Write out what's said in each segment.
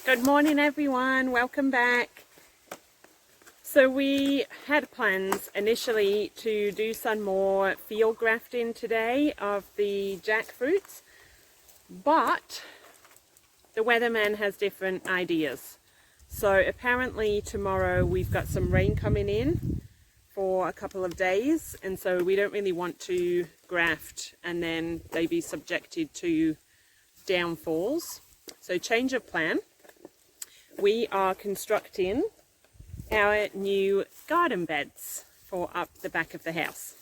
Good morning everyone, welcome back. So we had plans initially to do some more field grafting today of the jackfruits, but the weatherman has different ideas. So apparently tomorrow we've got some rain coming in for a couple of days, and so we don't really want to graft and then they be subjected to downfalls. So change of plan. We are constructing our new garden beds for up the back of the house.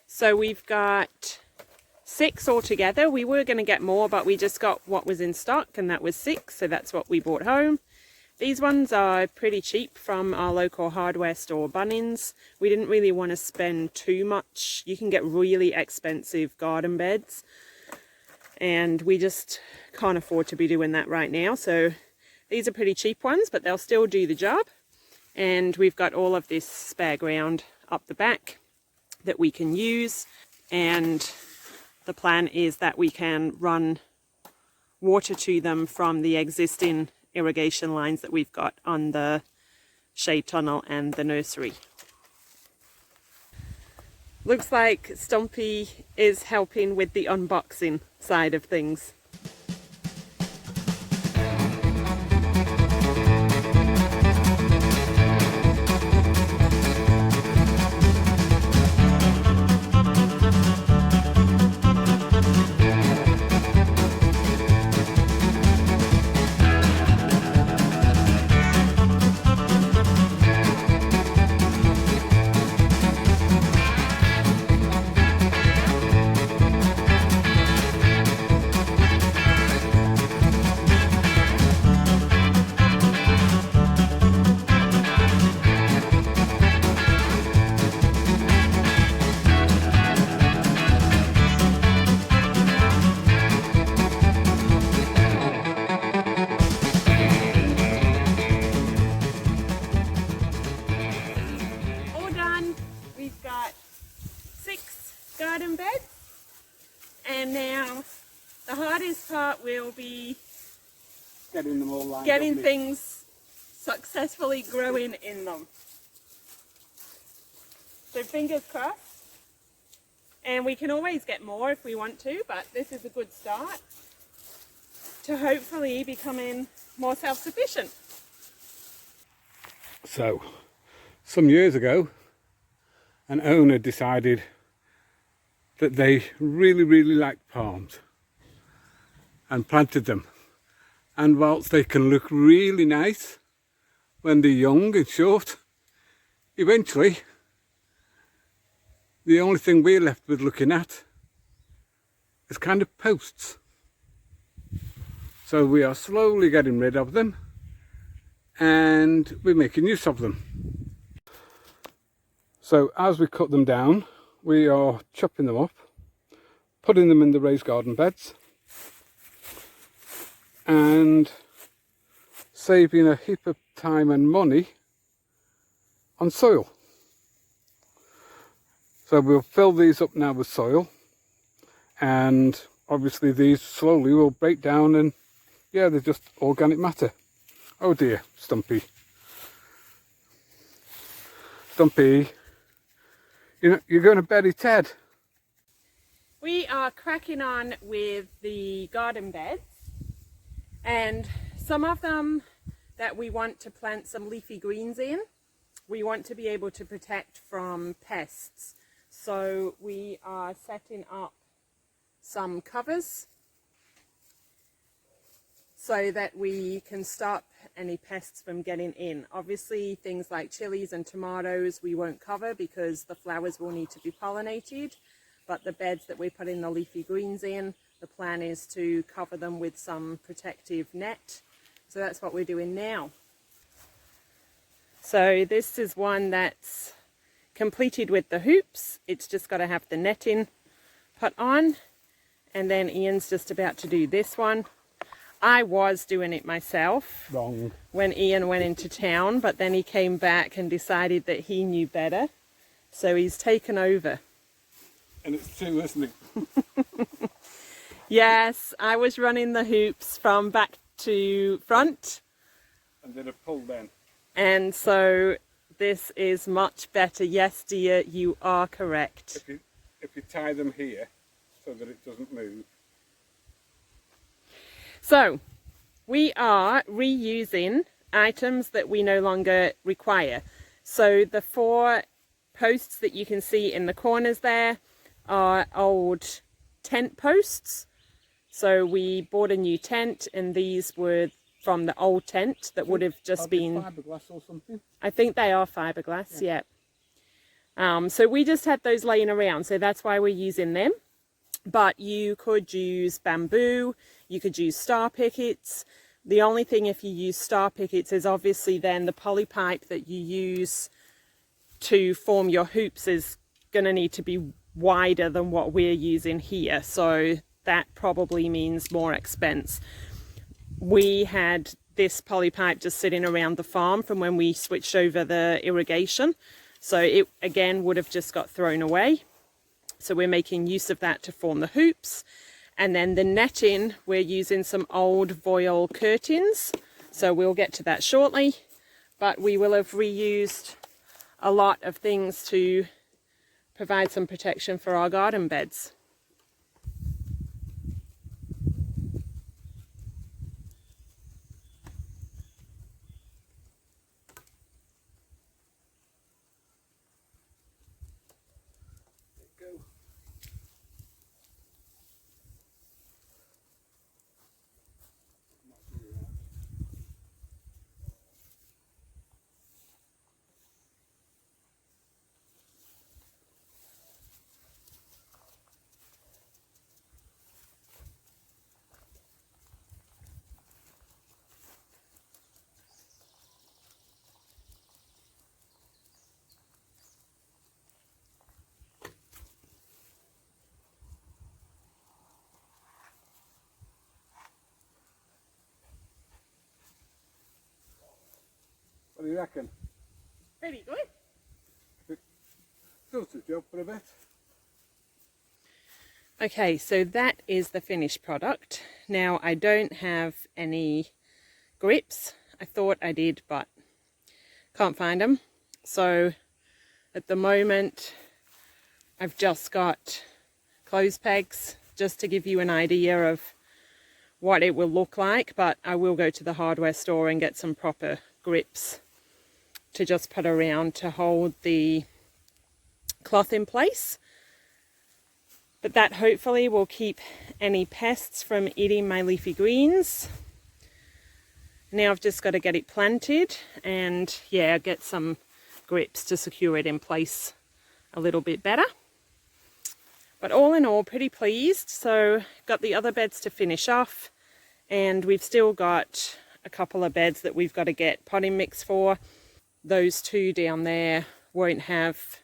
So we've got 6 altogether. We were going to get more, but we just got what was in stock, and that was 6, so that's what we brought home. These ones are pretty cheap from our local hardware store, Bunnings. We didn't really want to spend too much. You can get really expensive garden beds, and we just can't afford to be doing that right now. So these are pretty cheap ones, but they'll still do the job. And we've got all of this spare ground up the back that we can use, and the plan is that we can run water to them from the existing irrigation lines that we've got on the shade tunnel and the nursery. Looks like Stumpy is helping with the unboxing side of things. Garden beds, and now the hardest part will be getting them all lined getting up, things successfully growing in them. So fingers crossed, and we can always get more if we want to, but this is a good start to hopefully becoming more self-sufficient. So some years ago an owner decided that they really liked palms and planted them, and whilst they can look really nice when they're young and short, eventually the only thing we're left with looking at is kind of posts. So we are slowly getting rid of them and we're making use of them. So as we cut them down, we are chopping them up, putting them in the raised garden beds, and saving a heap of time and money on soil. So we'll fill these up now with soil, and obviously these slowly will break down, and yeah, they're just organic matter. Oh dear, Stumpy. Stumpy. You're going to bury Ted. We are cracking on with the garden beds, and some of them that we want to plant some leafy greens in, we want to be able to protect from pests. So we are setting up some covers so that we can stop any pests from getting in. Obviously things like chilies and tomatoes we won't cover because the flowers will need to be pollinated, but the beds that we're putting the leafy greens in, the plan is to cover them with some protective net. So that's what we're doing now. So this is one that's completed with the hoops. It's just got to have the netting put on, and then Ian's just about to do this one. I was doing it myself. Wrong. When Ian went into town, but then he came back and decided that he knew better. So he's taken over. And it's true, isn't it? Yes, I was running the hoops from back to front. And then a pull then. And so this is much better. Yes, dear, you are correct. If you tie them here so that it doesn't move. So we are reusing items that we no longer require. So the 4 posts that you can see in the corners there are old tent posts. So we bought a new tent, and these were from the old tent that would have just been fiberglass or something. I think they are fiberglass, yeah. So we just had those laying around, so that's why we're using them. But you could use bamboo, you could use star pickets. The only thing if you use star pickets is obviously then the poly pipe that you use to form your hoops is going to need to be wider than what we're using here. So that probably means more expense. We had this poly pipe just sitting around the farm from when we switched over the irrigation. So it again would have just got thrown away. So we're making use of that to form the hoops. And then the netting, we're using some old voile curtains. So we'll get to that shortly. But we will have reused a lot of things to provide some protection for our garden beds. What do you reckon? Pretty good. Does the job for a bit. Okay, so that is the finished product. Now I don't have any grips. I thought I did, but can't find them. So at the moment I've just got clothes pegs just to give you an idea of what it will look like, but I will go to the hardware store and get some proper grips to just put around to hold the cloth in place. But that hopefully will keep any pests from eating my leafy greens. Now I've just got to get it planted and yeah, get some grips to secure it in place a little bit better. But all in all, pretty pleased. So got the other beds to finish off, and we've still got a couple of beds that we've got to get potting mix for. Those 2 down there won't have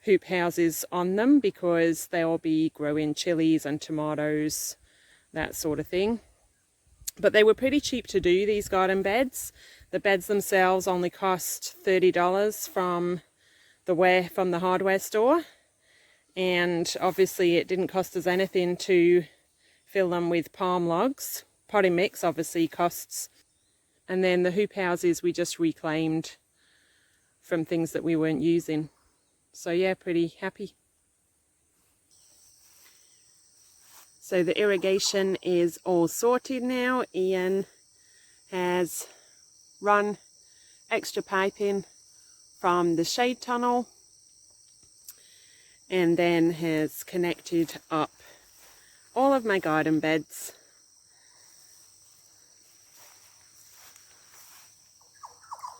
hoop houses on them because they'll be growing chilies and tomatoes, that sort of thing. But they were pretty cheap to do, these garden beds. The beds themselves only cost $30 from the hardware store. And obviously it didn't cost us anything to fill them with palm logs. Potting mix obviously costs. And then the hoop houses we just reclaimed from things that we weren't using. So yeah, pretty happy. So the irrigation is all sorted now. Ian has run extra piping from the shade tunnel and then has connected up all of my garden beds.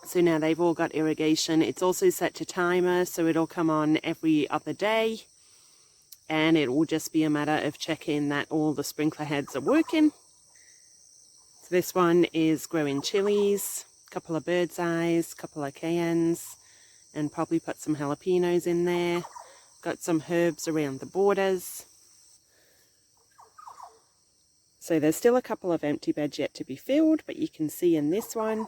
So now they've all got irrigation. It's also set to timer, so it'll come on every other day. And it will just be a matter of checking that all the sprinkler heads are working. So this one is growing chilies, a couple of bird's eyes, a couple of cayennes, and probably put some jalapenos in there. Got some herbs around the borders. So there's still a couple of empty beds yet to be filled, but you can see in this one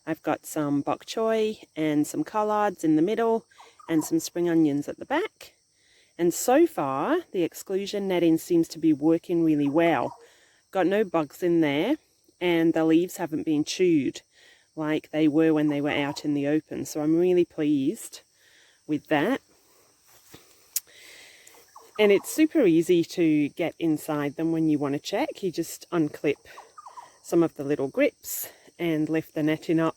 I've got some bok choy and some collards in the middle and some spring onions at the back. And so far the exclusion netting seems to be working really well. Got no bugs in there, and the leaves haven't been chewed like they were when they were out in the open. So I'm really pleased with that. And it's super easy to get inside them when you want to check. You just unclip some of the little grips and lift the netting up,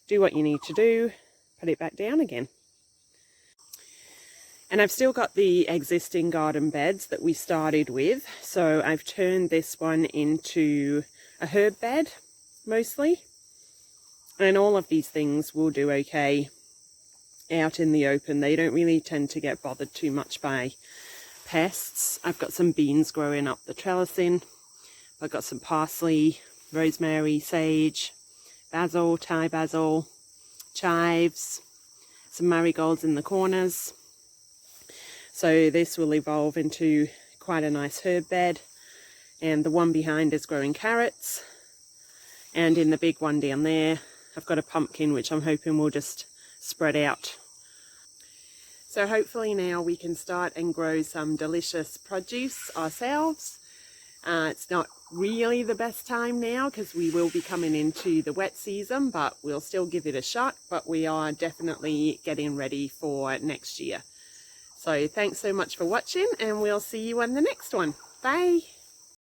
do what you need to do, put it back down again. And I've still got the existing garden beds that we started with. So I've turned this one into a herb bed mostly. And all of these things will do okay out in the open. They don't really tend to get bothered too much by pests. I've got some beans growing up the trellising. I've got some parsley, rosemary, sage, basil, Thai basil, chives, some marigolds in the corners. So this will evolve into quite a nice herb bed. And the one behind is growing carrots. And in the big one down there, I've got a pumpkin which I'm hoping will just spread out. So hopefully now we can start and grow some delicious produce ourselves. It's not really the best time now because we will be coming into the wet season, but we'll still give it a shot. But we are definitely getting ready for next year. So thanks so much for watching, and we'll see you on the next one. Bye.